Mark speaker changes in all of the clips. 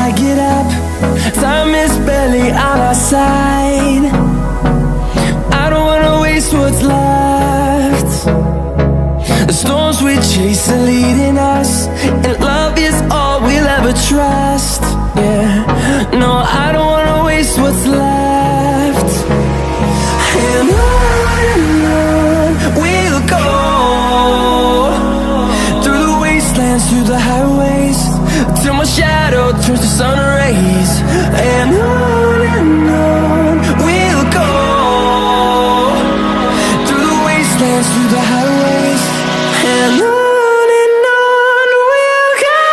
Speaker 1: I get up. Time is barely on our side. I don't wanna waste what's left. The storms we chase are leading us, and love is all we'll ever trust. Yeah, no, I don't wanna waste what's left. And on we'll go, through the wastelands, through the highways, till my shadow turns to sun rays. And on we'll go, through the wastelands, through the highways, and on we'll go.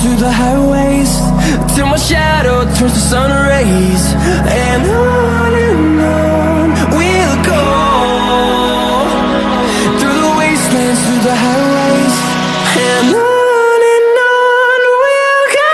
Speaker 1: Through the highways, till my shadow turns to sun rays. And on we'll go, through the wastelands, through the highways, and on we'll go.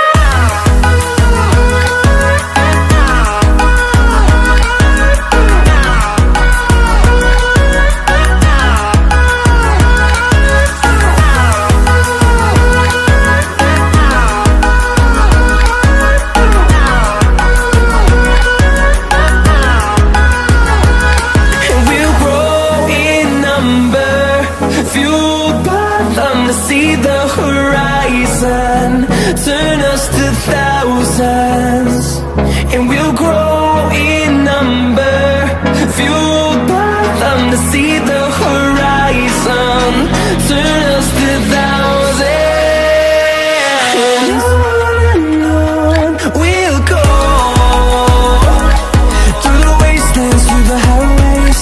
Speaker 1: See the horizon, turn us to thousands, and we'll grow in number, fueled by them. To see the horizon, turn us to thousands, and on we'll go, through the wastelands, through the highways,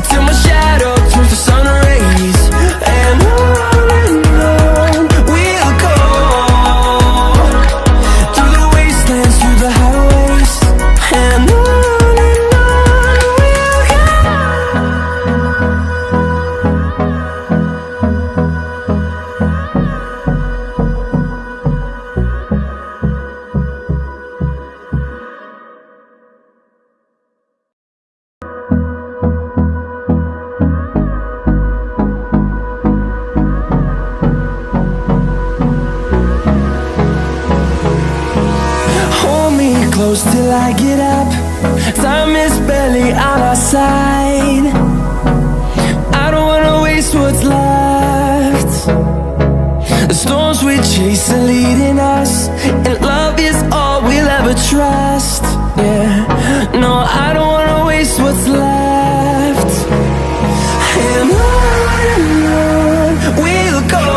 Speaker 1: till my shadow turns to sun rays. And close till I get up. Time is barely on our side. I don't wanna waste what's left. The storms we chase are leading us, and love is all we'll ever trust. Yeah, no, I don't wanna waste what's left. And on we'll go,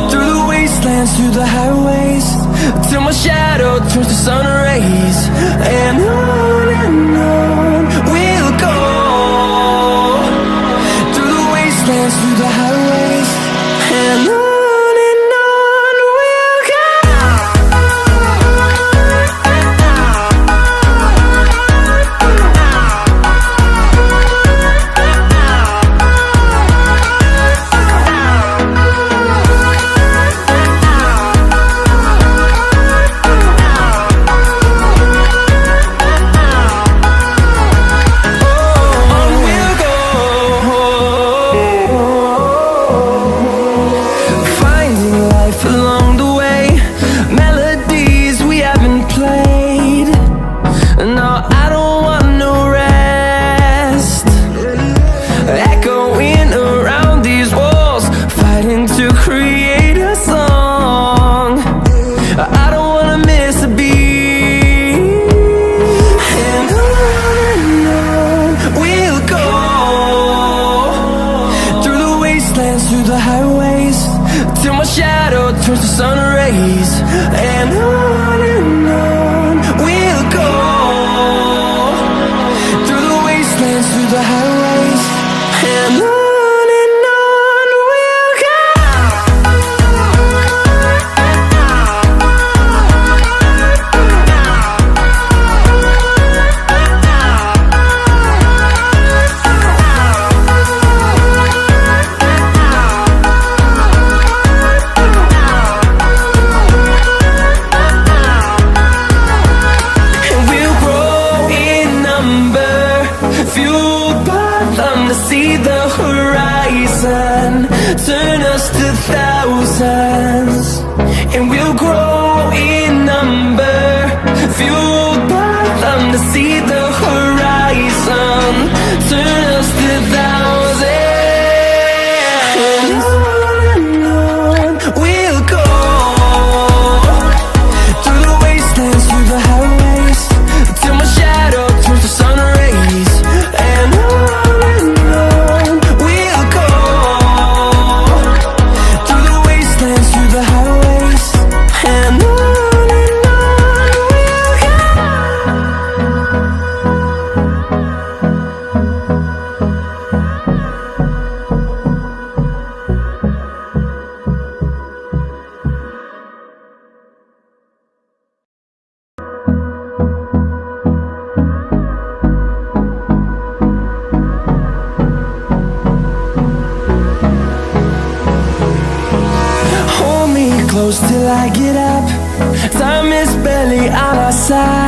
Speaker 1: through the wastelands, through the highways, till my shadow turns to sun rays. And on we'll go, through the wastelands, through the highways, and on we'll go. turns to sun rays, and on we'll go, through the wastelands, through the highways, and on we'll go. Fueled by them to see the horizon, turn us to thousands, and we'll grow in number. Fueled by them to see the horizon, turn us to thousands, and on we'll go, through the wastelands, through the highways, till my shadow turns to sun rays. And on we'll go, through the wastelands, through the highways, and on we'll go. Hold me close till I get up. Time is barely on our side.